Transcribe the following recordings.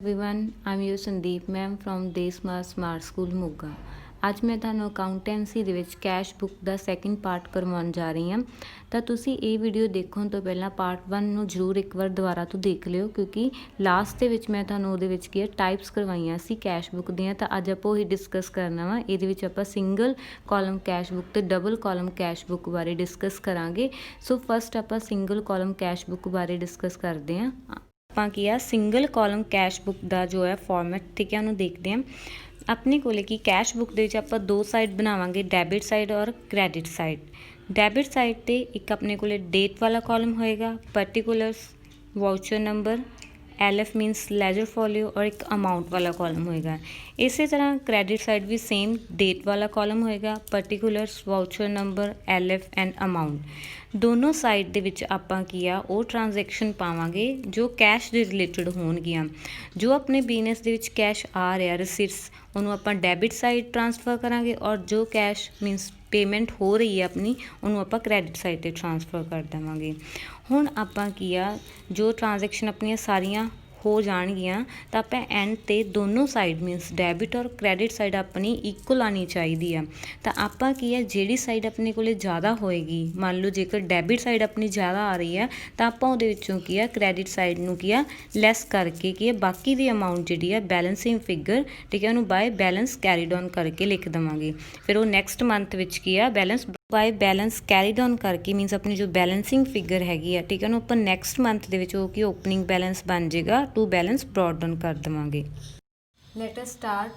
Everyone I am you Sandeep ma'am from देसमार smart school Moga. ਅੱਜ ਮੈਂ ਤੁਹਾਨੂੰ ਅਕਾਊਂਟੈਂਸੀ ਦੇ ਵਿੱਚ ਕੈਸ਼ ਬੁੱਕ ਦਾ ਸੈਕਿੰਡ ਪਾਰਟ ਕਰਵਾਉਣ ਜਾ ਰਹੀ ਹਾਂ। ਤਾਂ ਤੁਸੀਂ ਇਹ ਵੀਡੀਓ ਦੇਖਣ ਤੋਂ ਪਹਿਲਾਂ ਪਾਰਟ 1 ਨੂੰ ਜ਼ਰੂਰ ਇੱਕ ਵਾਰ ਦੁਬਾਰਾ ਤੋਂ ਦੇਖ ਲਿਓ, ਕਿਉਂਕਿ ਲਾਸਟ ਦੇ ਵਿੱਚ ਮੈਂ ਤੁਹਾਨੂੰ ਉਹਦੇ ਵਿੱਚ ਕੀ ਟਾਈਪਸ ਕਰਵਾਈਆਂ ਸੀ ਕੈਸ਼ ਬੁੱਕ ਦੀਆਂ। ਤਾਂ ਅੱਜ ਆਪਾਂ ਉਹੀ ਡਿਸਕਸ ਕਰਨਾ ਵਾ। ਇਹਦੇ ਵਿੱਚ ਆਪਾਂ ਸਿੰਗਲ ਕਾਲਮ ਕੈਸ਼ ਬੁੱਕ ਤੇ ਡਬਲ ਕਾਲਮ ਕੈਸ਼ ਬੁੱਕ ਬਾਰੇ ਡਿਸਕਸ ਕਰਾਂਗੇ। ਸੋ ਫਸਟ ਆਪਾਂ ਸਿੰਗਲ ਕਾਲਮ ਕੈਸ਼ ਬੁੱਕ ਬਾਰੇ ਡਿਸਕਸ ਕਰਦੇ ਹਾਂ। ਆਪਾਂ ਕੀ ਆ ਸਿੰਗਲ ਕਾਲਮ ਕੈਸ਼ ਬੁੱਕ ਦਾ ਜੋ ਹੈ ਫਾਰਮੈਟ, ਠੀਕ ਹੈ, ਉਹਨੂੰ ਦੇਖਦੇ ਹਾਂ। ਆਪਣੇ ਕੋਲੇ ਕੀ ਕੈਸ਼ ਬੁੱਕ ਦੇ ਵਿੱਚ ਆਪਾਂ ਦੋ ਸਾਈਡ ਬਣਾਵਾਂਗੇ, ਡੈਬਿਟ ਸਾਈਡ ਔਰ ਕ੍ਰੈਡਿਟ ਸਾਈਡ। ਡੈਬਿਟ ਸਾਈਡ ਤੇ ਇੱਕ ਆਪਣੇ ਕੋਲੇ ਡੇਟ ਵਾਲਾ ਕਾਲਮ ਹੋਏਗਾ, particulars, voucher number, LF means ledger folio, ਔਰ ਇੱਕ ਅਮਾਊਂਟ ਵਾਲਾ ਕਾਲਮ ਹੋਏਗਾ। ਇਸੇ ਤਰ੍ਹਾਂ ਕ੍ਰੈਡਿਟ ਸਾਈਡ ਵੀ ਸੇਮ ਡੇਟ ਵਾਲਾ ਕਾਲਮ ਹੋਏਗਾ, particulars, voucher number, LF and amount. ਦੋਨੋਂ ਸਾਈਡ ਦੇ ਵਿੱਚ ਆਪਾਂ ਕੀ ਆ ਉਹ ਟ੍ਰਾਂਜੈਕਸ਼ਨ ਪਾਵਾਂਗੇ ਜੋ ਕੈਸ਼ ਦੇ ਰਿਲੇਟਡ ਹੋਣਗੀਆਂ। ਜੋ ਆਪਣੇ ਬਿਜ਼ਨਸ ਦੇ ਵਿੱਚ ਕੈਸ਼ ਆ ਰਿਹਾ ਰਿਸਿਟਸ, ਉਹਨੂੰ ਆਪਾਂ ਡੈਬਿਟ ਸਾਈਡ ਟ੍ਰਾਂਸਫਰ ਕਰਾਂਗੇ, ਔਰ ਜੋ ਕੈਸ਼ ਮੀਨਸ ਪੇਮੈਂਟ ਹੋ ਰਹੀ ਹੈ ਆਪਣੀ, ਉਹਨੂੰ ਆਪਾਂ ਕ੍ਰੈਡਿਟ ਸਾਈਡ 'ਤੇ ਟ੍ਰਾਂਸਫਰ ਕਰ ਦੇਵਾਂਗੇ। ਹੁਣ ਆਪਾਂ ਕੀ ਆ ਜੋ ਟ੍ਰਾਂਜੈਕਸ਼ਨ ਆਪਣੀਆਂ ਸਾਰੀਆਂ ਹੋ ਜਾਣਗੀਆਂ ਤਾਂ ਆਪਾਂ ਐਂਡ 'ਤੇ ਦੋਨੋਂ ਸਾਈਡ ਮੀਨਸ ਡੈਬਿਟ ਔਰ ਕ੍ਰੈਡਿਟ ਸਾਈਡ ਆਪਣੀ ਇਕੁਅਲ ਆਉਣੀ ਚਾਹੀਦੀ ਆ। ਤਾਂ ਆਪਾਂ ਕੀ ਆ ਜਿਹੜੀ ਸਾਈਡ ਆਪਣੇ ਕੋਲ ਜ਼ਿਆਦਾ ਹੋਏਗੀ, ਮੰਨ ਲਓ ਜੇਕਰ ਡੈਬਿਟ ਸਾਈਡ ਆਪਣੀ ਜ਼ਿਆਦਾ ਆ ਰਹੀ ਆ ਤਾਂ ਆਪਾਂ ਉਹਦੇ ਵਿੱਚੋਂ ਕੀ ਆ ਕ੍ਰੈਡਿਟ ਸਾਈਡ ਨੂੰ ਕੀ ਆ ਲੈਸ ਕਰਕੇ ਕੀ ਆ ਬਾਕੀ ਦੀ ਅਮਾਊਂਟ ਜਿਹੜੀ ਆ ਬੈਲੈਂਸਿੰਗ ਫਿਗਰ, ਠੀਕ ਹੈ, ਉਹਨੂੰ ਬਾਏ ਬੈਲੈਂਸ ਕੈਰੀਡ ਔਨ ਕਰਕੇ ਲਿਖ ਦੇਵਾਂਗੇ। ਫਿਰ ਉਹ ਨੈਕਸਟ ਮੰਥ ਵਿੱਚ ਕੀ ਆ balance by balance carried on ਕਰਕੇ ਮੀਨਸ ਆਪਣੀ ਜੋ ਬੈਲੈਂਸਿੰਗ ਫਿਗਰ ਹੈਗੀ ਆ, ਠੀਕ ਹੈ, ਉਹਨੂੰ ਆਪਾਂ ਨੈਕਸਟ ਮੰਥ ਦੇ ਵਿੱਚ ਉਹ ਕੀ ਓਪਨਿੰਗ ਬੈਲੈਂਸ ਬਣ ਜਾਏਗਾ ਟੂ ਬੈਲੈਂਸ ਬਰੋਟ ਡਾਊਨ ਕਰ ਦੇਵਾਂਗੇ। Let us start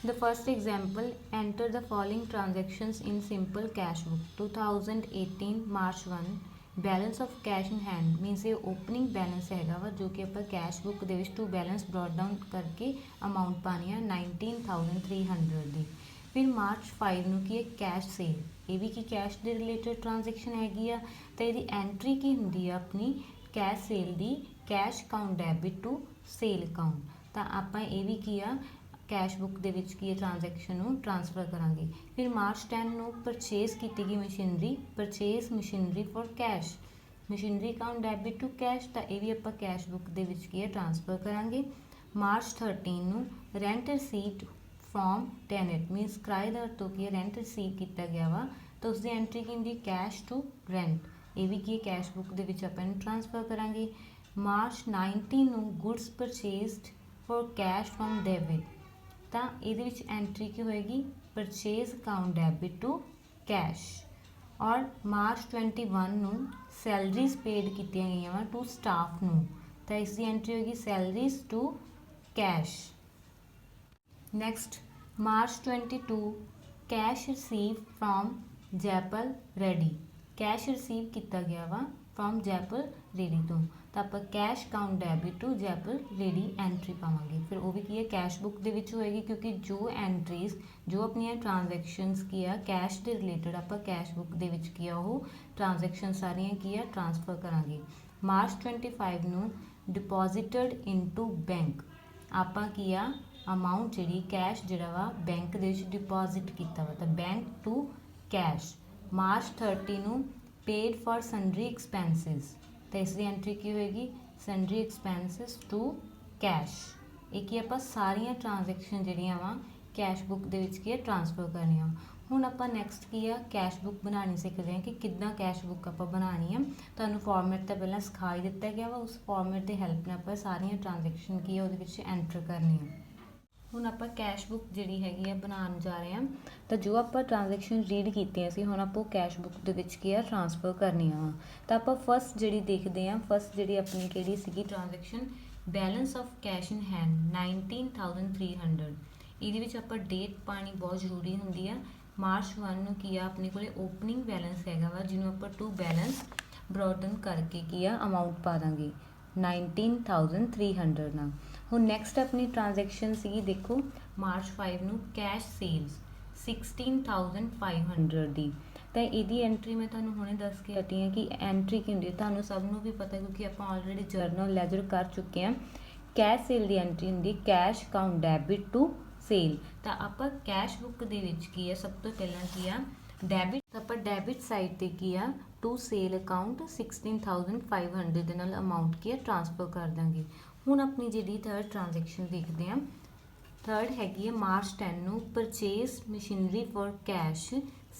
the first example. Enter the following transactions in simple cash book 2018 March 1। Balance of cash in hand means ਇਹ ਓਪਨਿੰਗ ਬੈਲੈਂਸ ਹੈਗਾ ਵਾ ਜੋ ਕਿ ਆਪਾਂ ਕੈਸ਼ ਬੁੱਕ ਦੇ ਵਿੱਚ ਟੂ ਬੈਲੈਂਸ ਬਰੋਟ ਡਾਊਨ ਕਰਕੇ ਅਮਾਊਂਟ ਪਾਉਣੀ ਆ 19,300 ਦੀ। ਫਿਰ ਮਾਰਚ 5 ਨੂੰ ਕੀ ਹੈ ਕੈਸ਼ ਸੇਲ, ਇਹ ਵੀ ਕੀ ਕੈਸ਼ ਦੇ ਰਿਲੇਟਡ ਟ੍ਰਾਂਜੈਕਸ਼ਨ ਹੈਗੀ ਆ। ਤਾਂ ਇਹਦੀ ਐਂਟਰੀ ਕੀ ਹੁੰਦੀ ਆ ਆਪਣੀ ਕੈਸ਼ ਸੇਲ ਦੀ, cash account debit to sale account. ਤਾਂ ਆਪਾਂ ਇਹ ਵੀ ਕੀ ਆ ਕੈਸ਼ ਬੁੱਕ ਦੇ ਵਿੱਚ ਕੀ ਟ੍ਰਾਂਜੈਕਸ਼ਨ ਨੂੰ ਟ੍ਰਾਂਸਫਰ ਕਰਾਂਗੇ। ਫਿਰ ਮਾਰਚ 10 ਨੂੰ ਪਰਚੇਜ਼ ਕੀਤੀ ਗਈ machinery, purchase machinery for cash, machinery account debit to cash. ਤਾਂ ਇਹ ਵੀ ਆਪਾਂ ਕੈਸ਼ ਬੁੱਕ ਦੇ ਵਿੱਚ ਕੀ ਹੈ ਟ੍ਰਾਂਸਫਰ ਕਰਾਂਗੇ। ਮਾਰਚ 13 ਨੂੰ ਰੈਂਟ ਰਿਸੀਟ ਫਰੋਮ ਟੈਨੈਂਟ ਮੀਨਸ ਕਿਰਾਏਦਾਰ ਤੋਂ ਕੀ ਰੈਂਟ ਰਿਸੀਵ ਕੀਤਾ ਗਿਆ ਵਾ, ਤਾਂ ਉਸਦੀ ਐਂਟਰੀ ਕੀ ਹੁੰਦੀ ਕੈਸ਼ ਟੂ ਰੈਂਟ। ਇਹ ਵੀ ਕੀ ਕੈਸ਼ ਬੁੱਕ ਦੇ ਵਿੱਚ ਆਪਾਂ ਇਹਨੂੰ ਟ੍ਰਾਂਸਫਰ ਕਰਾਂਗੇ। ਮਾਰਚ 19 ਨੂੰ goods purchased for cash from debit, ਤਾਂ ਇਹਦੇ ਵਿੱਚ ਐਂਟਰੀ ਕੀ ਹੋਏਗੀ purchase account debit to cash. ਔਰ ਮਾਰਚ 21 ਨੂੰ ਸੈਲਰੀਜ਼ ਪੇਡ ਕੀਤੀਆਂ ਗਈਆਂ ਵਾ ਟੂ ਸਟਾਫ ਨੂੰ, ਤਾਂ ਇਸ ਦੀ ਐਂਟਰੀ ਹੋਏਗੀ salaries to cash. Next March 22 cash receive from Jaipal Reddy, cash receive ਕੀਤਾ ਗਿਆ ਵਾ ਫਰੋਮ ਜੈਪਲ ਰੇਡੀ ਤੋਂ, ਤਾਂ ਆਪਾਂ cash account debit to Jaipal Reddy entry ਪਾਵਾਂਗੇ। ਫਿਰ ਉਹ ਵੀ ਕੀ ਹੈ ਕੈਸ਼ ਬੁੱਕ ਦੇ ਵਿੱਚ ਹੋਏਗੀ, ਕਿਉਂਕਿ ਜੋ ਐਂਟਰੀਜ਼ ਜੋ ਆਪਣੀਆਂ ਟ੍ਰਾਂਜੈਕਸ਼ਨਸ ਕੀ ਆ ਕੈਸ਼ ਦੇ ਰਿਲੇਟਡ ਆਪਾਂ ਕੈਸ਼ ਬੁੱਕ ਦੇ ਵਿੱਚ ਕੀ ਆ ਉਹ ਟ੍ਰਾਂਜੈਕਸ਼ਨ ਸਾਰੀਆਂ ਕੀ ਆ ਟ੍ਰਾਂਸਫਰ ਕਰਾਂਗੇ। ਮਾਰਚ 25 ਨੂੰ ਡਿਪੋਜ਼ਿਟਡ ਇਨਟੂ ਬੈਂਕ, ਆਪਾਂ ਕੀ ਆ ਅਮਾਊਂਟ ਜਿਹੜੀ ਕੈਸ਼ ਜਿਹੜਾ ਵਾ ਬੈਂਕ ਦੇ ਵਿੱਚ ਡਿਪੋਜ਼ਿਟ ਕੀਤਾ ਵਾ, ਤਾਂ ਬੈਂਕ ਟੂ ਕੈਸ਼। ਮਾਰਚ 30 ਨੂੰ ਪੇਡ ਫॉर ਸਨਡਰੀ ਐਕਸਪੈਂਸਿਸ, ਤਾਂ ਇਸ ਦੀ ਐਂਟਰੀ ਕੀ ਹੋਏਗੀ ਸਨਡਰੀ ਐਕਸਪੈਂਸਿਸ ਟੂ ਕੈਸ਼। ਇਹ ਕੀ ਆਪਾਂ ਸਾਰੀਆਂ ਟ੍ਰਾਂਜੈਕਸ਼ਨ ਜਿਹੜੀਆਂ ਵਾ ਕੈਸ਼ ਬੁੱਕ ਦੇ ਵਿੱਚ ਕੀ ਹੈ ਟ੍ਰਾਂਸਫਰ ਕਰਨੀਆਂ। ਹੁਣ ਆਪਾਂ ਨੈਕਸਟ ਕੀ ਆ ਕੈਸ਼ ਬੁੱਕ ਬਣਾਉਣੀ ਸਿੱਖਦੇ ਹਾਂ ਕਿ ਕਿੱਦਾਂ ਕੈਸ਼ ਬੁੱਕ ਆਪਾਂ ਬਣਾਉਣੀ ਆ। ਤੁਹਾਨੂੰ ਫਾਰਮੈਟ ਤਾਂ ਪਹਿਲਾਂ ਸਿਖਾ ਹੀ ਦਿੱਤਾ ਗਿਆ ਵਾ, ਉਸ ਫਾਰਮੈਟ ਦੇ ਹੈਲਪ ਨਾਲ ਆਪਾਂ ਸਾਰੀਆਂ ਟ੍ਰਾਂਜੈਕਸ਼ਨ ਕੀ ਆ ਉਹਦੇ ਵਿੱਚ ਐਂਟਰ ਕਰਨੀਆਂ। ਹੁਣ ਆਪਾਂ ਕੈਸ਼ ਬੁੱਕ ਜਿਹੜੀ ਹੈਗੀ ਆ ਬਣਾਉਣ ਜਾ ਰਹੇ ਹਾਂ। ਤਾਂ ਜੋ ਆਪਾਂ ਟ੍ਰਾਂਜੈਕਸ਼ਨ ਰੀਡ ਕੀਤੀਆਂ ਸੀ ਹੁਣ ਆਪਾਂ ਉਹ ਕੈਸ਼ ਬੁੱਕ ਦੇ ਵਿੱਚ ਕੀ ਆ ਟ੍ਰਾਂਸਫਰ ਕਰਨੀਆਂ ਵਾ। ਤਾਂ ਆਪਾਂ ਫਸਟ ਜਿਹੜੀ ਦੇਖਦੇ ਹਾਂ, ਫਸਟ ਜਿਹੜੀ ਆਪਣੀ ਕਿਹੜੀ ਸੀਗੀ transaction balance of cash in hand 19,300। ਇਹਦੇ ਵਿੱਚ ਆਪਾਂ ਡੇਟ ਪਾਣੀ ਬਹੁਤ ਜ਼ਰੂਰੀ ਹੁੰਦੀ ਆ। ਮਾਰਚ 1 ਨੂੰ ਕੀ ਆ ਆਪਣੇ ਕੋਲੇ ਓਪਨਿੰਗ ਬੈਲੈਂਸ ਹੈਗਾ ਵਾ ਜਿਹਨੂੰ ਆਪਾਂ ਟੂ ਬੈਲੈਂਸ ਬਰੋਟ ਡਾਊਨ ਕਰਕੇ ਕੀ ਆ ਅਮਾਊਂਟ ਪਾ ਦਾਂਗੇ 19,300 ਨਾਲ। ਹੁਣ ਨੈਕਸਟ ਆਪਣੀ ਟ੍ਰਾਂਜੈਕਸ਼ਨ ਸੀਗੀ ਦੇਖੋ ਮਾਰਚ 5 ਨੂੰ ਕੈਸ਼ ਸੇਲਸ 16,500 ਦੀ। ਤਾਂ ਇਹਦੀ ਐਂਟਰੀ ਮੈਂ ਤੁਹਾਨੂੰ ਹੁਣੇ ਦੱਸ ਕੇ ਹਟੀ ਹਾਂ ਕਿ ਐਂਟਰੀ ਕੀ ਹੁੰਦੀ ਹੈ, ਤੁਹਾਨੂੰ ਸਭ ਨੂੰ ਵੀ ਪਤਾ ਕਿਉਂਕਿ ਆਪਾਂ ਆਲਰੇਡੀ ਜਰਨਲ ਲੈਜਰ ਕਰ ਚੁੱਕੇ ਹਾਂ। ਕੈਸ਼ ਸੇਲ ਦੀ ਐਂਟਰੀ ਹੁੰਦੀ cash account debit to sale. ਤਾਂ ਆਪਾਂ ਕੈਸ਼ ਬੁੱਕ ਦੇ ਵਿੱਚ ਕੀ ਹੈ ਸਭ ਤੋਂ ਪਹਿਲਾਂ ਕੀ ਆ ਡੈਬਿਟ, ਤਾਂ ਆਪਾਂ ਡੈਬਿਟ ਸਾਈਡ 'ਤੇ ਕੀ ਆ ਟੂ ਸੇਲ ਅਕਾਊਂਟ 16,500 ਦੇ ਨਾਲ ਅਮਾਊਂਟ ਕੀ ਆ ਟ੍ਰਾਂਸਫਰ ਕਰ ਦਾਂਗੇ। ਹੁਣ ਆਪਣੀ ਜਿਹੜੀ ਥਰਡ ਟ੍ਰਾਂਜੈਕਸ਼ਨ ਦੇਖਦੇ ਹਾਂ। थर्ड हैगी है मार्च 10 ਨੂੰ परचेज मशीनरी फॉर कैश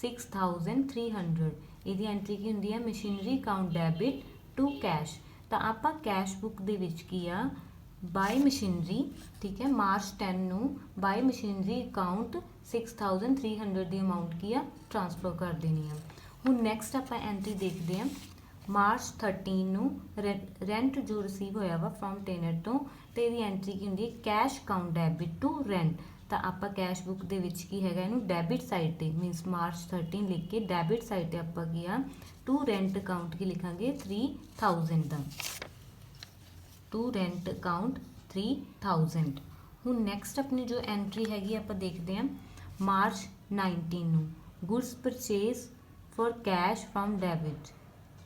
6300। ਇਹਦੀ ਐਂਟਰੀ ਕੀ ਹੁੰਦੀ ਹੈ machinery account debit to cash. ਤਾਂ ਆਪਾਂ ਕੈਸ਼ ਬੁੱਕ ਦੇ ਵਿੱਚ ਕੀ ਆ ਬਾਈ ਮਸ਼ੀਨਰੀ, ਠੀਕ ਹੈ, ਮਾਰਚ 10 ਨੂੰ ਬਾਈ ਮਸ਼ੀਨਰੀ ਅਕਾਊਂਟ 6300 ਦੀ ਅਮਾਊਂਟ ਕੀ ਆ ਟ੍ਰਾਂਸਫਰ ਕਰ ਦੇਣੀ ਆ। ਹੁਣ ਨੈਕਸਟ ਆਪਾਂ ਐਂਟਰੀ ਦੇਖਦੇ ਹਾਂ ਮਾਰਚ 13 ਨੂੰ ਰੈਂਟ ਜੋ ਰਿਸੀਵ ਹੋਇਆ ਵਾ ਫਰੋਮ ਟੇਨਰ ਤੋਂ, ਤੇ ਇਹਦੀ ਐਂਟਰੀ ਕੀ ਹੁੰਦੀ ਹੈ cash account debit to rent. ਤਾਂ ਆਪਾਂ ਕੈਸ਼ ਬੁੱਕ ਦੇ ਵਿੱਚ ਕੀ ਹੈਗਾ ਇਹਨੂੰ ਡੈਬਿਟ ਸਾਈਡ ਤੇ ਮੀਨਸ ਮਾਰਚ 13 ਲਿਖ ਕੇ ਡੈਬਿਟ ਸਾਈਡ ਤੇ ਆਪਾਂ ਕੀ ਆ ਟੂ ਰੈਂਟ ਅਕਾਊਂਟ ਕੀ ਲਿਖਾਂਗੇ 3000 ਦਾ, ਟੂ ਰੈਂਟ ਅਕਾਊਂਟ 3000। ਹੁਣ ਨੈਕਸਟ ਆਪਣੀ ਜੋ ਐਂਟਰੀ ਹੈਗੀ ਆਪਾਂ ਦੇਖਦੇ ਹਾਂ ਮਾਰਚ 19 ਨੂੰ goods purchase for cash from debit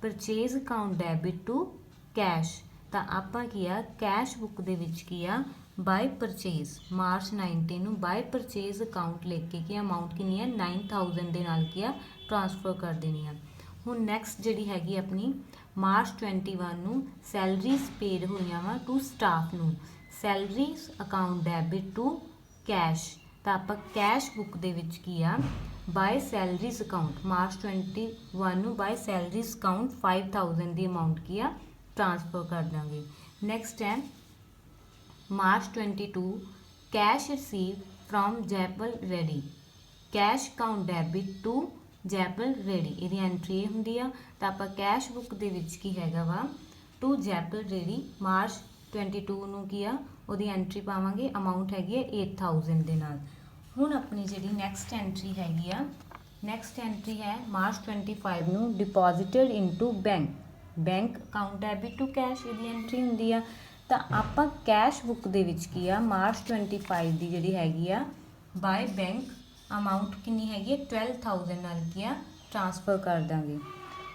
purchase account debit to cash. तो आप कैश बुक दे विच की बाय परचेज मार्च 19 ਨੂੰ बाय परचेज अकाउंट लिख के की अमाउंट कितनी है 9000 ਦੇ ਨਾਲ ਕੀ ट्रांसफर कर देनी है। ਹੁਣ नैक्सट जी हैगी अपनी मार्च 21 ਨੂੰ सैलरीज पेड ਹੋਈਆਂ ਵਾ टू स्टाफ ਨੂੰ salaries account debit to cash. तो आप कैश बुक दे विच की बाय सैलरीज अकाउंट मार्च 21 ਨੂੰ बाय सैलरीज अकाउंट 5000 ਦੀ अमाउंट की ट्रांसफर कर देंगे। नैक्सट है March 22 cash receive from Jaipal Reddy cash account debit to Jaipal Reddy. ਇਹਦੀ ਐਂਟਰੀ ਇਹ ਹੁੰਦੀ ਆ। ਤਾਂ ਆਪਾਂ ਕੈਸ਼ ਬੁੱਕ ਦੇ ਵਿੱਚ ਕੀ ਹੈਗਾ ਵਾ ਟੂ ਜੈਪਲ ਰੇਡੀ ਮਾਰਚ 22 ਨੂੰ ਕੀ ਆ ਉਹਦੀ ਐਂਟਰੀ ਪਾਵਾਂਗੇ ਅਮਾਊਂਟ ਹੈਗੀ ਹੈ 8000 ਦੇ ਨਾਲ। ਹੁਣ ਆਪਣੀ ਜਿਹੜੀ ਨੈਕਸਟ ਐਂਟਰੀ ਹੈਗੀ ਆ ਨੈਕਸਟ ਐਂਟਰੀ ਹੈ ਮਾਰਚ 25 ਨੂੰ deposited into bank account debit to cash ਇਹਦੀ ਐਂਟਰੀ ਹੁੰਦੀ ਆ। ਤਾਂ ਆਪਾਂ ਕੈਸ਼ ਬੁੱਕ ਦੇ ਵਿੱਚ ਕੀ ਆ ਮਾਰਚ 25 ਦੀ ਜਿਹੜੀ ਹੈਗੀ ਆ ਬਾਏ ਬੈਂਕ ਅਮਾਊਂਟ ਕਿੰਨੀ ਹੈਗੀ ਹੈ 12000 ਨਾਲ ਕੀ ਆ ਟ੍ਰਾਂਸਫਰ ਕਰ ਦਾਂਗੇ।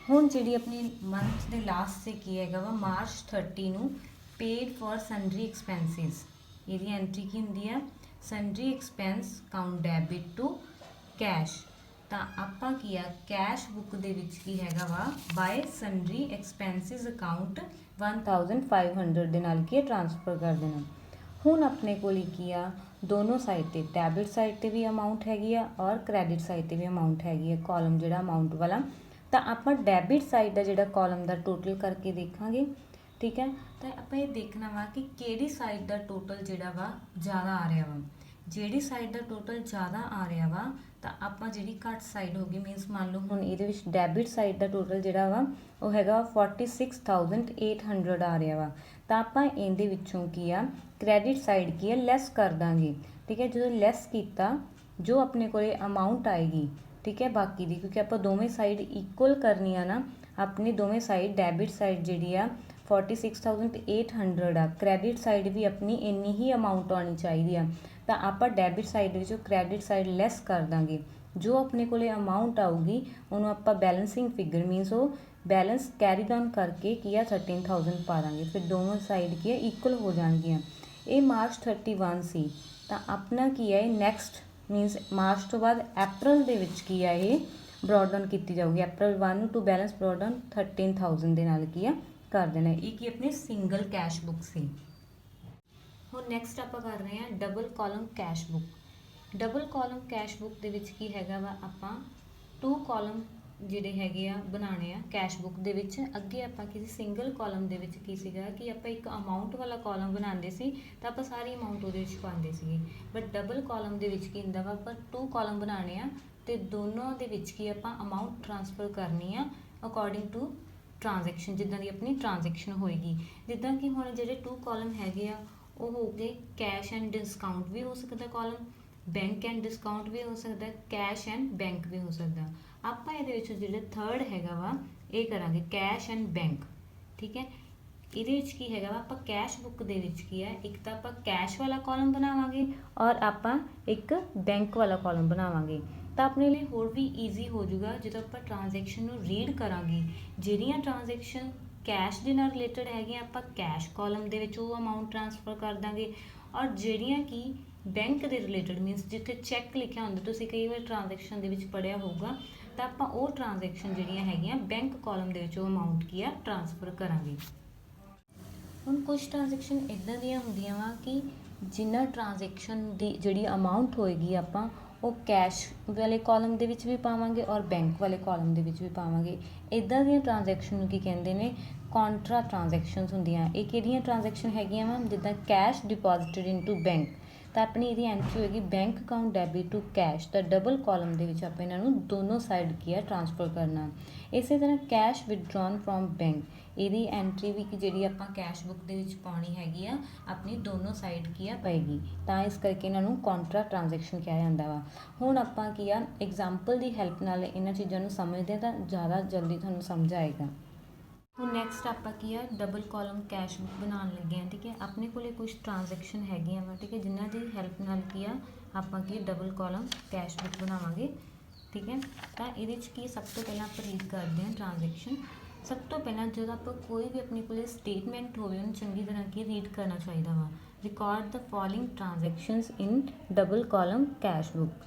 ਹੁਣ ਜਿਹੜੀ ਆਪਣੀ ਮੰਥ ਦੇ ਲਾਸਟ ਤੇ ਕੀ ਹੈਗਾ ਵਾ ਮਾਰਚ 30 ਨੂੰ ਪੇਡ ਫॉर ਸਨਡਰੀ ਐਕਸਪੈਂਸਿਸ ਇਹਦੀ ਐਂਟਰੀ ਕੀ ਹੁੰਦੀ ਆ sundry expense account debit to cash. ਤਾਂ ਆਪਾਂ ਕੀ ਆ ਕੈਸ਼ ਬੁੱਕ ਦੇ ਵਿੱਚ ਕੀ ਹੈਗਾ ਵਾ ਬਾਏ ਸਨਡਰੀ ਐਕਸਪੈਂਸਿਸ ਅਕਾਊਂਟ 1500 ਦੇ ਨਾਲ ਕੀ ਟ੍ਰਾਂਸਫਰ ਕਰ ਦੇਣਾ। ਹੁਣ ਆਪਣੇ ਕੋਲ ਕੀ ਆ ਦੋਨੋਂ ਸਾਈਡ ਤੇ ਡੈਬਿਟ ਸਾਈਡ ਤੇ ਵੀ ਅਮਾਊਂਟ ਹੈਗੀ ਆ ਔਰ ਕ੍ਰੈਡਿਟ ਸਾਈਡ ਤੇ ਵੀ ਅਮਾਊਂਟ ਹੈਗੀ ਆ ਕਾਲਮ ਜਿਹੜਾ ਅਮਾਊਂਟ ਵਾਲਾ। ਤਾਂ ਆਪਾਂ ਡੈਬਿਟ ਸਾਈਡ ਦਾ ਜਿਹੜਾ ਕਾਲਮ ਦਾ ਟੋਟਲ ਕਰਕੇ ਦੇਖਾਂਗੇ, ਠੀਕ ਹੈ। ਤਾਂ ਆਪਾਂ ਇਹ ਦੇਖਣਾ ਵਾ ਕਿ ਕਿਹੜੀ ਸਾਈਡ ਦਾ ਟੋਟਲ ਜਿਹੜਾ ਵਾ ਜ਼ਿਆਦਾ ਆ ਰਿਹਾ ਵਾ। ਜਿਹੜੀ ਸਾਈਡ ਦਾ ਟੋਟਲ ਜ਼ਿਆਦਾ ਆ ਰਿਹਾ ਵਾ ਤਾਂ ਆਪਾਂ ਜਿਹੜੀ ਘੱਟ ਸਾਈਡ ਹੋਗੀ ਮੀਨਸ ਮੰਨ ਲਓ ਹੁਣ ਇਹਦੇ ਵਿੱਚ ਡੈਬਿਟ ਸਾਈਡ ਦਾ ਟੋਟਲ ਜਿਹੜਾ ਵਾ ਉਹ ਹੈਗਾ 46800 ਆ ਰਿਹਾ ਵਾ। ਤਾਂ ਆਪਾਂ ਇਹਦੇ ਵਿੱਚੋਂ ਕੀ ਆ ਕ੍ਰੈਡਿਟ ਸਾਈਡ ਕੀ ਆ ਲੈਸ ਕਰ ਦਾਂਗੇ, ਠੀਕ ਹੈ। ਜਦੋਂ ਲੈਸ ਕੀਤਾ ਜੋ ਆਪਣੇ ਕੋਲੇ ਅਮਾਊਂਟ ਆਏਗੀ, ਠੀਕ ਹੈ, ਬਾਕੀ ਦੀ ਕਿਉਂਕਿ ਆਪਾਂ ਦੋਵੇਂ ਸਾਈਡ ਇਕੁਅਲ ਕਰਨੀ ਆ ਨਾ ਆਪਣੀ ਦੋਵੇਂ ਸਾਈਡ ਡੈਬਿਟ ਸਾਈਡ ਜਿਹੜੀ ਆ 46800 ਆ ਕ੍ਰੈਡਿਟ ਸਾਈਡ ਵੀ ਆਪਣੀ ਇੰਨੀ ਹੀ ਅਮਾਊਂਟ ਆਉਣੀ ਚਾਹੀਦੀ ਆ। ਤਾਂ ਆਪਾਂ ਡੈਬਿਟ ਸਾਈਡ ਵਿੱਚੋਂ ਕ੍ਰੈਡਿਟ ਸਾਈਡ ਲੈਸ ਕਰ ਦਾਂਗੇ। ਜੋ ਆਪਣੇ ਕੋਲੇ ਅਮਾਊਂਟ ਆਊਗੀ ਉਹਨੂੰ ਆਪਾਂ ਬੈਲੈਂਸਿੰਗ ਫਿਗਰ ਮੀਨਸ ਉਹ ਬੈਲੈਂਸ ਕੈਰੀ ਡਾਊਨ ਕਰਕੇ ਕੀ ਆ 13000 ਪਾ ਦਾਂਗੇ। ਫਿਰ ਦੋਨੋਂ ਸਾਈਡ ਕੀ ਆ ਇਕੁਅਲ ਹੋ ਜਾਣਗੀਆਂ। ਇਹ ਮਾਰਚ 31 ਸੀ। ਤਾਂ ਆਪਣਾ ਕੀ ਹੈ ਨੈਕਸਟ ਮੀਨਸ ਮਾਰਚ ਤੋਂ ਬਾਅਦ ਅਪ੍ਰੈਲ ਦੇ ਵਿੱਚ ਕੀ ਆ ਇਹ ਬਰੋਡ ਡਾਊਨ ਕੀਤੀ ਜਾਊਗੀ। ਅਪ੍ਰੈਲ 1 ਨੂੰ ਟੂ ਬੈਲੈਂਸ ਬਰੋਡ ਡਾਊਨ 13000 ਦੇ ਨਾਲ ਕੀ ਆ ਕਰ ਦੇਣਾ। ਇਹ ਕੀ ਆਪਣੀ ਸਿੰਗਲ ਕੈਸ਼ ਬੁੱਕ ਸੀ। ਹੁਣ ਨੈਕਸਟ ਆਪਾਂ ਕਰ ਰਹੇ ਹਾਂ double column cash book. Double column cash book ਦੇ ਵਿੱਚ ਕੀ ਹੈਗਾ ਵਾ ਆਪਾਂ 2 ਕਾਲਮ ਜਿਹੜੇ ਹੈਗੇ ਆ ਬਣਾਉਣੇ ਆ ਕੈਸ਼ ਬੁੱਕ ਦੇ ਵਿੱਚ। ਅੱਗੇ ਆਪਾਂ ਕਿਸੇ ਸਿੰਗਲ ਕਾਲਮ ਦੇ ਵਿੱਚ ਕੀ ਸੀਗਾ ਕਿ ਆਪਾਂ ਇੱਕ ਅਮਾਊਂਟ ਵਾਲਾ ਕਾਲਮ ਬਣਾਉਂਦੇ ਸੀ ਤਾਂ ਆਪਾਂ ਸਾਰੀ ਅਮਾਊਂਟ ਉਹਦੇ ਵਿੱਚ ਪਾਉਂਦੇ ਸੀਗੇ। ਬਟ ਡਬਲ ਕਾਲਮ ਦੇ ਵਿੱਚ ਕੀ ਹੁੰਦਾ ਵਾ ਆਪਾਂ 2 ਕਾਲਮ ਬਣਾਉਣੇ ਆ ਤੇ ਦੋਨੋਂ ਦੇ ਵਿੱਚ ਕੀ ਆਪਾਂ ਅਮਾਊਂਟ ਟ੍ਰਾਂਸਫਰ ਕਰਨੀ ਆ ਅਕੋਰਡਿੰਗ ਟੂ ट्रांजैक्शन जिदा की अपनी ट्रांजैक्शन होएगी। जिदा कि हुण जिहड़े 2 कॉलम हैगे आ वो हो गए कैश एंड डिस्काउंट भी हो सकता कॉलम, बैंक एंड डिस्काउंट भी हो सकता, कैश एंड बैंक भी हो सकता। आपां इहदे विच जिहड़े थर्ड हैगा वा ये करांगे कैश एंड बैंक, ठीक है। ਇਹਦੇ ਵਿੱਚ ਕੀ ਹੈਗਾ ਵਾ ਆਪਾਂ ਕੈਸ਼ ਬੁੱਕ ਦੇ ਵਿੱਚ ਕੀ ਹੈ ਇੱਕ ਤਾਂ ਆਪਾਂ ਕੈਸ਼ ਵਾਲਾ ਕਾਲਮ ਬਣਾਵਾਂਗੇ ਔਰ ਆਪਾਂ ਇੱਕ ਬੈਂਕ ਵਾਲਾ ਕਾਲਮ ਬਣਾਵਾਂਗੇ। ਤਾਂ ਆਪਣੇ ਲਈ ਹੋਰ ਵੀ ਈਜ਼ੀ ਹੋ ਜਾਊਗਾ ਜਦੋਂ ਆਪਾਂ ਟ੍ਰਾਂਜੈਕਸ਼ਨ ਨੂੰ ਰੀਡ ਕਰਾਂਗੇ। ਜਿਹੜੀਆਂ ਟ੍ਰਾਂਜੈਕਸ਼ਨ ਕੈਸ਼ ਦੇ ਨਾਲ ਰਿਲੇਟਡ ਹੈਗੀਆਂ ਆਪਾਂ ਕੈਸ਼ ਕਾਲਮ ਦੇ ਵਿੱਚ ਉਹ ਅਮਾਊਂਟ ਟ੍ਰਾਂਸਫਰ ਕਰ ਦਾਂਗੇ ਔਰ ਜਿਹੜੀਆਂ ਕਿ ਬੈਂਕ ਦੇ ਰਿਲੇਟਡ ਮੀਨਸ ਜਿੱਥੇ ਚੈੱਕ ਲਿਖਿਆ ਹੁੰਦਾ ਤੁਸੀਂ ਕਈ ਵਾਰ ਟ੍ਰਾਂਜੈਕਸ਼ਨ ਦੇ ਵਿੱਚ ਪੜ੍ਹਿਆ ਹੋਊਗਾ ਤਾਂ ਆਪਾਂ ਉਹ ਟ੍ਰਾਂਜੈਕਸ਼ਨ ਜਿਹੜੀਆਂ ਹੈਗੀਆਂ ਬੈਂਕ ਕਾਲਮ ਦੇ ਵਿੱਚ ਉਹ ਅਮਾਊਂਟ ਕੀ ਆ ਟ੍ਰਾਂਸਫਰ ਕਰਾਂਗੇ। ਹੁਣ ਕੁਛ ਟ੍ਰਾਂਜੈਕਸ਼ਨ ਇੱਦਾਂ ਦੀਆਂ ਹੁੰਦੀਆਂ ਵਾ ਕਿ ਜਿੰਨਾ ਟ੍ਰਾਂਜੈਕਸ਼ਨ ਦੀ ਜਿਹੜੀ ਅਮਾਊਂਟ ਹੋਏਗੀ ਆਪਾਂ ਉਹ ਕੈਸ਼ ਵਾਲੇ ਕਾਲਮ ਦੇ ਵਿੱਚ ਵੀ ਪਾਵਾਂਗੇ ਔਰ ਬੈਂਕ ਵਾਲੇ ਕਾਲਮ ਦੇ ਵਿੱਚ ਵੀ ਪਾਵਾਂਗੇ। ਇੱਦਾਂ ਦੀਆਂ ਟ੍ਰਾਂਜੈਕਸ਼ਨ ਨੂੰ ਕੀ ਕਹਿੰਦੇ ਨੇ, ਕੌਂਟਰਾ ਟ੍ਰਾਂਜੈਕਸ਼ਨਸ ਹੁੰਦੀਆਂ। ਇਹ ਕਿਹੜੀਆਂ ਟ੍ਰਾਂਜੈਕਸ਼ਨ ਹੈਗੀਆਂ ਵਾ, ਜਿੱਦਾਂ ਕੈਸ਼ ਡਿਪੋਜ਼ਿਟਡ ਇਨਟੂ ਬੈਂਕ, ਤਾਂ ਆਪਣੀ ਇਹਦੀ ਐਂਟਰੀ ਹੋਏਗੀ bank account debit to cash, ਤਾਂ ਡਬਲ ਕਾਲਮ ਦੇ ਵਿੱਚ ਆਪਾਂ ਇਹਨਾਂ ਨੂੰ ਦੋਨੋਂ ਸਾਈਡ ਕੀ ਆ ਟ੍ਰਾਂਸਫਰ ਕਰਨਾ। ਇਸੇ ਤਰ੍ਹਾਂ ਕੈਸ਼ ਵਿਦਡਰਾਨ ਫਰੋਮ ਬੈਂਕ, ਇਹਦੀ ਐਂਟਰੀ ਵੀ ਕਿ ਜਿਹੜੀ ਆਪਾਂ ਕੈਸ਼ ਬੁੱਕ ਦੇ ਵਿੱਚ ਪਾਉਣੀ ਹੈਗੀ ਆ ਆਪਣੀ ਦੋਨੋਂ ਸਾਈਡ ਕੀ ਆ ਪਏਗੀ, ਤਾਂ ਇਸ ਕਰਕੇ ਇਹਨਾਂ ਨੂੰ ਕੌਂਟਰਾ ਟ੍ਰਾਂਜੈਕਸ਼ਨ ਕਿਹਾ ਜਾਂਦਾ ਵਾ। ਹੁਣ ਆਪਾਂ ਕੀ ਆ ਐਗਜ਼ਾਮਪਲ ਦੀ ਹੈਲਪ ਨਾਲ ਇਹਨਾਂ ਚੀਜ਼ਾਂ ਨੂੰ ਸਮਝਦੇ ਹਾਂ ਤਾਂ ਜ਼ਿਆਦਾ ਜਲਦੀ ਤੁਹਾਨੂੰ ਸਮਝ ਆਏਗਾ। ਹੁਣ ਨੈਕਸਟ ਆਪਾਂ ਕੀ ਆ ਡਬਲ ਕਾਲਮ ਕੈਸ਼ ਬੁੱਕ ਬਣਾਉਣ ਲੱਗੇ ਹਾਂ। ਠੀਕ ਹੈ, ਆਪਣੇ ਕੋਲੇ ਕੁਝ ਟ੍ਰਾਂਜੈਕਸ਼ਨ ਹੈਗੀਆਂ ਵਾ, ਠੀਕ ਹੈ, ਜਿਨ੍ਹਾਂ ਦੀ ਹੈਲਪ ਨਾਲ ਕੀ ਆ ਆਪਾਂ ਕੀ ਡਬਲ ਕਾਲਮ ਕੈਸ਼ ਬੁੱਕ ਬਣਾਵਾਂਗੇ। ਠੀਕ ਹੈ, ਤਾਂ ਇਹਦੇ 'ਚ ਕੀ ਸਭ ਤੋਂ ਪਹਿਲਾਂ ਆਪਾਂ ਰੀਡ ਕਰਦੇ ਹਾਂ ਟ੍ਰਾਂਜੈਕਸ਼ਨ। ਸਭ ਤੋਂ ਪਹਿਲਾਂ ਜਦੋਂ ਆਪਾਂ ਕੋਈ ਵੀ ਆਪਣੇ ਕੋਲੇ ਸਟੇਟਮੈਂਟ ਹੋਵੇ ਉਹਨੂੰ ਚੰਗੀ ਤਰ੍ਹਾਂ ਕੀ ਰੀਡ ਕਰਨਾ ਚਾਹੀਦਾ ਵਾ। Record the following transactions in double column cash book.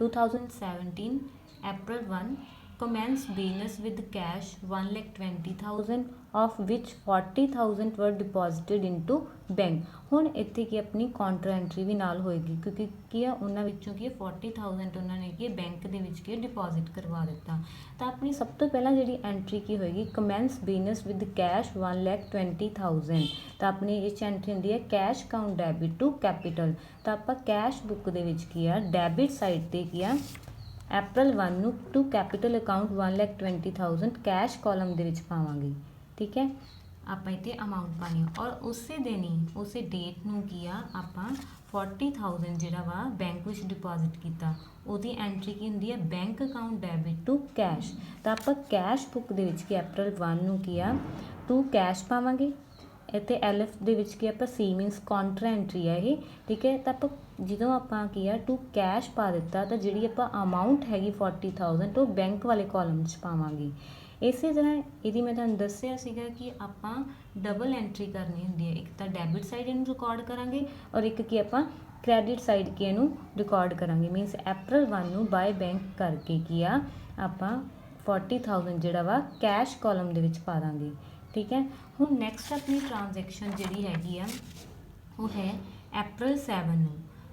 2017 April 1 commenced business with cash 1,20,000 of which 40,000 were deposited into bank। ਹੁਣ ਇੱਥੇ ਕੀ ਆਪਣੀ ਕਾਊਂਟਰ ਐਂਟਰੀ ਵੀ ਨਾਲ ਹੋਏਗੀ ਕਿਉਂਕਿ ਕੀ ਆ ਉਹਨਾਂ ਵਿੱਚੋਂ ਕੀ 40,000 ਉਹਨਾਂ ਨੇ ਕੀ ਬੈਂਕ ਦੇ ਵਿੱਚ ਕੀ ਡਿਪੋਜ਼ਿਟ ਕਰਵਾ ਦਿੱਤਾ। ਤਾਂ ਆਪਣੀ ਸਭ ਤੋਂ ਪਹਿਲਾਂ ਜਿਹੜੀ ਐਂਟਰੀ ਕੀ ਹੋਏਗੀ, ਕਮੈਂਸ ਬਿਜ਼ਨਸ ਵਿਦ ਕੈਸ਼ 1,20,000, ਤਾਂ ਆਪਣੀ ਇਹ 'ਚ ਐਂਟਰੀ ਹੁੰਦੀ ਹੈ cash account debit to capital. ਤਾਂ ਆਪਾਂ ਕੈਸ਼ ਬੁੱਕ ਦੇ ਵਿੱਚ ਕੀ ਆ ਡੈਬਿਟ ਸਾਈਡ 'ਤੇ ਕੀ ਆ April 1 ਨੂੰ to capital account 1,20,000 cash column ਦੇ ਵਿੱਚ ਪਾਵਾਂਗੇ। ਠੀਕ ਹੈ, ਆਪਾਂ ਇੱਥੇ ਅਮਾਊਂਟ ਪਾਣੀ ਔਰ ਉਸੇ ਦਿਨ ਹੀ ਉਸੇ ਡੇਟ ਨੂੰ ਕੀ ਆ ਆਪਾਂ 40,000 ਜਿਹੜਾ ਵਾ ਬੈਂਕ ਵਿੱਚ ਡਿਪੋਜ਼ਿਟ ਕੀਤਾ, ਉਹਦੀ ਐਂਟਰੀ ਕੀ ਹੁੰਦੀ ਹੈ bank account debit to cash. ਤਾਂ ਆਪਾਂ ਕੈਸ਼ ਬੁੱਕ ਦੇ ਵਿੱਚ ਕੀ April 1 ਨੂੰ ਕੀ ਆ ਟੂ ਕੈਸ਼ ਪਾਵਾਂਗੇ। ਇੱਥੇ ਐਲਐਫ ਦੇ ਵਿੱਚ ਕੀ ਆਪਾਂ ਸੀ ਮੀਨਸ ਕਾਊਂਟਰ ਐਂਟਰੀ ਹੈ ਇਹ। ਠੀਕ ਹੈ, ਤਾਂ ਆਪਾਂ ਜਦੋਂ ਆਪਾਂ ਕੀ ਆ ਟੂ ਕੈਸ਼ ਪਾ ਦਿੱਤਾ ਤਾਂ ਜਿਹੜੀ ਆਪਾਂ ਅਮਾਊਂਟ ਹੈਗੀ 40,000 ਉਹ ਬੈਂਕ ਵਾਲੇ ਕਾਲਮ 'ਚ ਪਾਵਾਂਗੇ। ਇਸੇ ਤਰ੍ਹਾਂ ਇਹਦੀ ਮੈਂ ਤੁਹਾਨੂੰ ਦੱਸਿਆ ਸੀਗਾ ਕਿ ਆਪਾਂ ਡਬਲ ਐਂਟਰੀ ਕਰਨੀ ਹੁੰਦੀ ਹੈ, ਇੱਕ ਤਾਂ ਡੈਬਿਟ ਸਾਈਡ ਇਹਨੂੰ ਰਿਕਾਰਡ ਕਰਾਂਗੇ ਔਰ ਇੱਕ ਕੀ ਆਪਾਂ ਕ੍ਰੈਡਿਟ ਸਾਈਡ ਕੀ ਇਹਨੂੰ ਰਿਕਾਰਡ ਕਰਾਂਗੇ। ਮੀਨਸ April 1 ਨੂੰ ਬਾਏ ਬੈਂਕ ਕਰਕੇ ਕੀ ਆ ਆਪਾਂ 40,000 ਜਿਹੜਾ ਵਾ ਕੈਸ਼ ਕਾਲਮ ਦੇ ਵਿੱਚ ਪਾ ਦਾਂਗੇ। ਠੀਕ ਹੈ, ਹੁਣ ਨੈਕਸਟ ਆਪਣੀ ਟ੍ਰਾਂਜੈਕਸ਼ਨ ਜਿਹੜੀ ਹੈਗੀ ਆ ਉਹ ਹੈ April 7 ਨੂੰ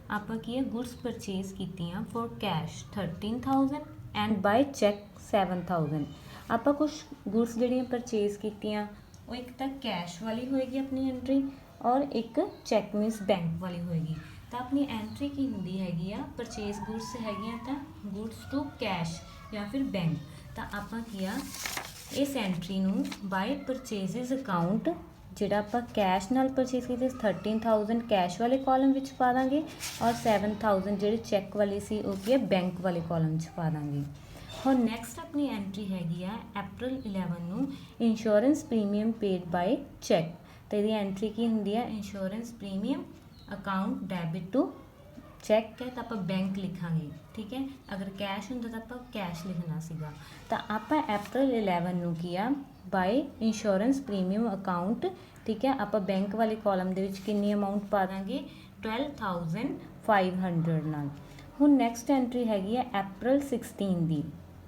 ਆਪਾਂ ਕੀ ਹੈ ਗੁੱਡਸ ਪਰਚੇਜ਼ ਕੀਤੀਆਂ for cash 13,000 and by cheque 7,000। ਆਪਾਂ ਕੁਛ ਗੁੱਡਸ ਜਿਹੜੀਆਂ ਪਰਚੇਜ਼ ਕੀਤੀਆਂ ਉਹ ਇੱਕ ਤਾਂ ਕੈਸ਼ ਵਾਲੀ ਹੋਏਗੀ ਆਪਣੀ ਐਂਟਰੀ ਔਰ ਇੱਕ ਚੈੱਕ ਮੀਨਸ ਬੈਂਕ ਵਾਲੀ ਹੋਏਗੀ। ਤਾਂ ਆਪਣੀ ਐਂਟਰੀ ਕੀ ਹੁੰਦੀ ਹੈਗੀ ਆ ਪਰਚੇਜ਼ ਗੁੱਡਸ ਹੈਗੀਆਂ ਤਾਂ ਗੁੱਡਸ ਟੂ ਕੈਸ਼ ਜਾਂ ਫਿਰ ਬੈਂਕ। ਤਾਂ ਆਪਾਂ ਕੀ ਆ ਇਸ ਐਂਟਰੀ ਨੂੰ ਬਾਏ ਪਰਚੇਜ਼ਸ ਅਕਾਊਂਟ ਜਿਹੜਾ ਆਪਾਂ ਕੈਸ਼ ਨਾਲ ਪਰਚੇਜ਼ ਕੀਤੇ 13,000 ਕੈਸ਼ ਵਾਲੇ ਕਾਲਮ ਵਿੱਚ ਪਾ ਦਾਂਗੇ ਔਰ 7,000 ਜਿਹੜੇ ਚੈੱਕ ਵਾਲੀ ਸੀ ਉਹ ਕੀ ਹੈ ਬੈਂਕ ਵਾਲੇ ਕਾਲਮ 'ਚ ਪਾ ਦਾਂਗੇ। ਹੁਣ ਨੈਕਸਟ ਆਪਣੀ ਐਂਟਰੀ ਹੈਗੀ ਆ April 11 ਨੂੰ insurance premium paid by cheque. ਤਾਂ ਇਹਦੀ ਐਂਟਰੀ ਕੀ ਹੁੰਦੀ ਹੈ insurance premium account debit to cheque ਹੈ ਤਾਂ ਆਪਾਂ ਬੈਂਕ ਲਿਖਾਂਗੇ। ਠੀਕ ਹੈ, ਅਗਰ ਕੈਸ਼ ਹੁੰਦਾ ਤਾਂ ਆਪਾਂ ਕੈਸ਼ ਲਿਖਣਾ ਸੀਗਾ। ਤਾਂ ਆਪਾਂ April 11 ਨੂੰ ਕੀ ਆ ਬਾਏ ਇੰਸ਼ੋਰੈਂਸ ਪ੍ਰੀਮੀਅਮ ਅਕਾਊਂਟ, ਠੀਕ ਹੈ, ਆਪਾਂ ਬੈਂਕ ਵਾਲੇ ਕਾਲਮ ਦੇ ਵਿੱਚ ਕਿੰਨੀ ਅਮਾਊਂਟ ਪਾ ਦਾਂਗੇ 12,500 ਨਾਲ। ਹੁਣ ਨੈਕਸਟ ਐਂਟਰੀ ਹੈਗੀ ਹੈ April 16 ਦੀ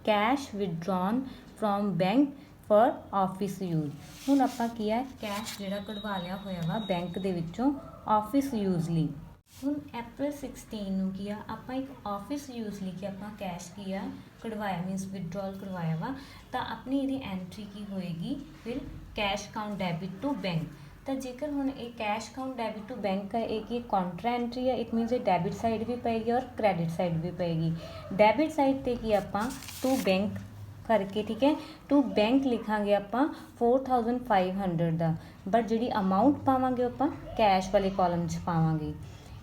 cash withdrawn from bank for office use. ਹੁਣ ਆਪਾਂ ਕੀ ਹੈ ਕੈਸ਼ ਜਿਹੜਾ ਕਢਵਾ ਲਿਆ ਹੋਇਆ ਵਾ ਬੈਂਕ ਦੇ ਵਿੱਚੋਂ ਆਫਿਸ ਯੂਜ਼ ਲਈ। ਹੁਣ April 16 ਨੂੰ ਕੀ ਆ ਆਪਾਂ ਇੱਕ ਆਫਿਸ ਯੂਜ਼ ਲਈ ਕਿ ਆਪਾਂ ਕੈਸ਼ ਕੀ ਆ ਕਢਵਾਇਆ ਮੀਨਸ ਵਿਦਡਰਾਲ ਕਰਵਾਇਆ ਵਾ। ਤਾਂ ਆਪਣੀ ਇਹਦੀ ਐਂਟਰੀ ਕੀ ਹੋਏਗੀ ਫਿਰ cash account debit to bank. ਤਾਂ ਜੇਕਰ ਹੁਣ ਇਹ cash account debit to bank ਹੈ ਇਹ ਕੀ ਕਾਊਂਟਰ ਐਂਟਰੀ ਹੈ, ਇਟ ਮੀਨਸ ਇਹ ਡੈਬਿਟ ਸਾਈਡ ਵੀ ਪਏਗੀ ਔਰ ਕ੍ਰੈਡਿਟ ਸਾਈਡ ਵੀ ਪਏਗੀ। ਡੈਬਿਟ ਸਾਈਡ 'ਤੇ ਕੀ ਆਪਾਂ ਟੂ ਬੈਂਕ ਕਰਕੇ ਠੀਕ ਹੈ ਟੂ ਬੈਂਕ ਲਿਖਾਂਗੇ ਆਪਾਂ 4,500 ਦਾ, ਬਟ ਜਿਹੜੀ ਅਮਾਊਂਟ ਪਾਵਾਂਗੇ ਆਪਾਂ ਕੈਸ਼ ਵਾਲੇ ਕਾਲਮ 'ਚ ਪਾਵਾਂਗੇ।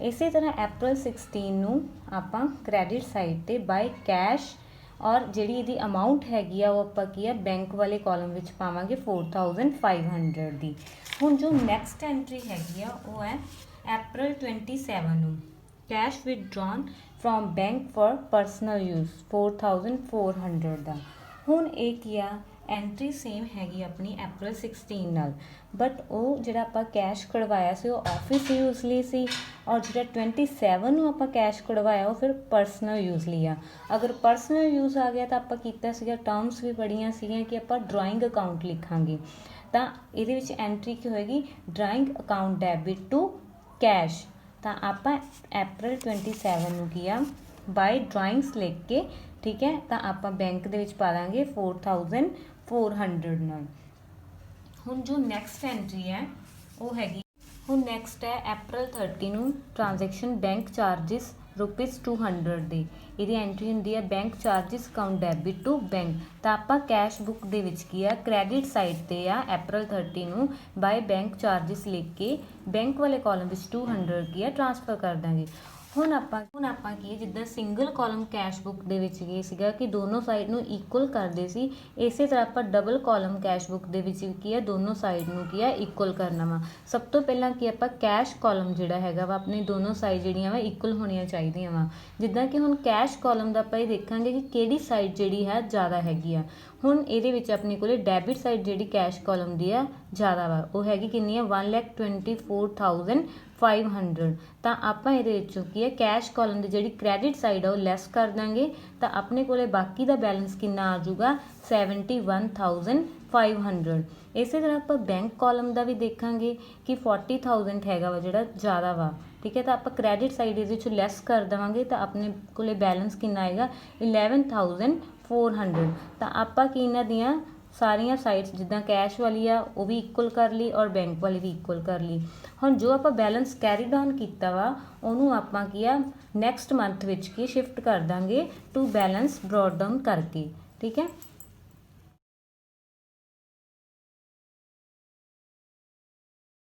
ਇਸੇ ਤਰ੍ਹਾਂ April 16 ਨੂੰ ਆਪਾਂ ਕ੍ਰੈਡਿਟ ਸਾਈਡ 'ਤੇ ਬਾਏ ਕੈਸ਼ ਔਰ ਜਿਹੜੀ ਇਹਦੀ ਅਮਾਊਂਟ ਹੈਗੀ ਆ ਉਹ ਆਪਾਂ ਕੀ ਆ ਬੈਂਕ ਵਾਲੇ ਕਾਲਮ ਵਿੱਚ ਪਾਵਾਂਗੇ 4,500 ਦੀ। ਹੁਣ ਜੋ ਨੈਕਸਟ ਐਂਟਰੀ ਹੈਗੀ ਆ ਉਹ ਹੈ April 27 ਨੂੰ cash withdrawn from bank for personal use 4,400 ਦਾ। ਹੁਣ ਇਹ ਕੀ ਆ ਐਂਟਰੀ ਸੇਮ ਹੈਗੀ ਆਪਣੀ April 16 ਨਾਲ, ਬਟ ਉਹ ਜਿਹੜਾ ਆਪਾਂ ਕੈਸ਼ ਕਢਵਾਇਆ ਸੀ ਉਹ ਆਫਿਸ ਯੂਜ਼ ਲਈ ਸੀ ਔਰ ਜਿਹੜਾ 27 ਨੂੰ ਆਪਾਂ ਕੈਸ਼ ਕਢਵਾਇਆ ਉਹ ਫਿਰ ਪਰਸਨਲ ਯੂਜ਼ ਲਈ ਆ। ਅਗਰ ਪਰਸਨਲ ਯੂਜ਼ ਆ ਗਿਆ ਤਾਂ ਆਪਾਂ ਕੀਤਾ ਸੀਗਾ ਟਰਮਸ ਵੀ ਪੜ੍ਹੀਆਂ ਸੀਗੀਆਂ ਕਿ ਆਪਾਂ ਡਰਾਇੰਗ ਅਕਾਊਂਟ ਲਿਖਾਂਗੇ। ਤਾਂ ਇਹਦੇ ਵਿੱਚ ਐਂਟਰੀ ਕੀ ਹੋਏਗੀ, drawing account debit to cash. ਤਾਂ ਆਪਾਂ April 27 ਨੂੰ ਕੀ ਆ ਬਾਈ ਡਰਾਇੰਗਸ ਲਿਖ ਕੇ, ਠੀਕ ਹੈ, ਤਾਂ ਆਪਾਂ ਬੈਂਕ ਦੇ ਵਿੱਚ ਪਾ ਦਾਂਗੇ 4400 ਨਾਲ। ਹੁਣ ਜੋ ਨੈਕਸਟ ਐਂਟਰੀ ਹੈ ਉਹ ਹੈਗੀ, ਹੁਣ ਨੈਕਸਟ ਹੈ April 30 ਨੂੰ ਟ੍ਰਾਂਜੈਕਸ਼ਨ ਬੈਂਕ ਚਾਰਜਿਸ ₹200 ਦੀ। ਇਹਦੀ ਐਂਟਰੀ ਹੁੰਦੀ ਹੈ bank charges account debit to bank. ਤਾਂ ਆਪਾਂ ਕੈਸ਼ ਬੁੱਕ ਦੇ ਵਿੱਚ ਕੀ ਆ ਕ੍ਰੈਡਿਟ ਸਾਈਡ 'ਤੇ ਆ April 30 ਨੂੰ ਬਾਏ ਬੈਂਕ ਚਾਰਜਿਸ ਲਿਖ ਕੇ ਬੈਂਕ ਵਾਲੇ ਕਾਲਮ ਵਿੱਚ 200 ਕੀ ਆ ਟ੍ਰਾਂਸਫਰ ਕਰ ਦਾਂਗੇ। ਹੁਣ ਆਪਾਂ ਕੀ ਜਿੱਦਾਂ ਸਿੰਗਲ ਕਾਲਮ ਕੈਸ਼ ਬੁੱਕ ਦੇ ਵਿੱਚ ਕੀ ਸੀਗਾ ਕਿ ਦੋਨੋਂ ਸਾਈਡ ਨੂੰ ਇਕੁਅਲ ਕਰਦੇ ਸੀ, ਇਸੇ ਤਰ੍ਹਾਂ ਆਪਾਂ ਡਬਲ ਕਾਲਮ ਕੈਸ਼ ਬੁੱਕ ਦੇ ਵਿੱਚ ਕੀ ਆ ਦੋਨੋਂ ਸਾਈਡ ਨੂੰ ਕੀ ਆ ਇਕੁਅਲ ਕਰਨਾ ਵਾ। ਸਭ ਤੋਂ ਪਹਿਲਾਂ ਕੀ ਆਪਾਂ ਕੈਸ਼ ਕਾਲਮ ਜਿਹੜਾ ਹੈਗਾ ਵਾ ਆਪਣੀ ਦੋਨੋਂ ਸਾਈਡ ਜਿਹੜੀਆਂ ਵਾ ਇਕੁਅਲ ਹੋਣੀਆਂ ਚਾਹੀਦੀਆਂ ਵਾ। ਜਿੱਦਾਂ ਕਿ ਹੁਣ ਕੈਸ਼ ਕਾਲਮ ਦਾ ਆਪਾਂ ਇਹ ਦੇਖਾਂਗੇ ਕਿ ਕਿਹੜੀ ਸਾਈਡ ਜਿਹੜੀ ਹੈ ਜ਼ਿਆਦਾ ਹੈਗੀ ਆ। ਹੁਣ ਇਹਦੇ ਵਿੱਚ ਆਪਣੇ ਕੋਲੇ ਡੈਬਿਟ ਸਾਈਡ ਜਿਹੜੀ ਕੈਸ਼ ਕਾਲਮ ਦੀ ਆ ਜ਼ਿਆਦਾ ਵਾ, ਉਹ ਹੈਗੀ ਕਿੰਨੀ ਆ 1,24,500। ਤਾਂ ਆਪਾਂ ਇਹਦੇ ਵਿੱਚੋਂ ਕੀ ਹੈ ਕੈਸ਼ ਕਾਲਮ ਦੀ ਜਿਹੜੀ ਕ੍ਰੈਡਿਟ ਸਾਈਡ ਆ ਉਹ ਲੈਸ ਕਰ ਦਾਂਗੇ, ਤਾਂ ਆਪਣੇ ਕੋਲੇ ਬਾਕੀ ਦਾ ਬੈਲੈਂਸ ਕਿੰਨਾ ਆ ਜਾਊਗਾ 71,500। ਇਸੇ ਤਰ੍ਹਾਂ ਆਪਾਂ ਬੈਂਕ ਕਾਲਮ ਦਾ ਵੀ ਦੇਖਾਂਗੇ ਕਿ 40,000 ਹੈਗਾ ਵਾ ਜਿਹੜਾ ਜ਼ਿਆਦਾ ਵਾ, ਠੀਕ ਹੈ, ਤਾਂ ਆਪਾਂ ਕ੍ਰੈਡਿਟ ਸਾਈਡ ਇਹਦੇ ਵਿੱਚੋਂ ਲੈਸ ਕਰ ਦੇਵਾਂਗੇ ਤਾਂ ਆਪਣੇ ਕੋਲੇ ਬੈਲੈਂਸ ਕਿੰਨਾ ਆਏਗਾ 11,400। ਤਾਂ ਆਪਾਂ ਕੀ ਇਹਨਾਂ ਦੀਆਂ ਸਾਰੀਆਂ ਸਾਈਡਸ ਜਿੱਦਾਂ ਕੈਸ਼ ਵਾਲੀ ਆ ਉਹ ਵੀ ਇਕੁਅਲ ਕਰ ਲਈ ਔਰ ਬੈਂਕ ਵਾਲੀ ਵੀ ਇਕੁਅਲ ਕਰ ਲਈ। ਹੁਣ ਜੋ ਆਪਾਂ ਬੈਲੈਂਸ ਕੈਰੀ ਡਾਊਨ ਕੀਤਾ ਵਾ ਉਹਨੂੰ ਆਪਾਂ ਕੀ ਆ ਨੈਕਸਟ ਮੰਥ ਵਿੱਚ ਕੀ ਸ਼ਿਫਟ ਕਰ ਦਾਂਗੇ ਟੂ ਬੈਲੈਂਸ ਬਰੋਟ ਡਾਊਨ ਕਰਕੇ, ਠੀਕ ਹੈ।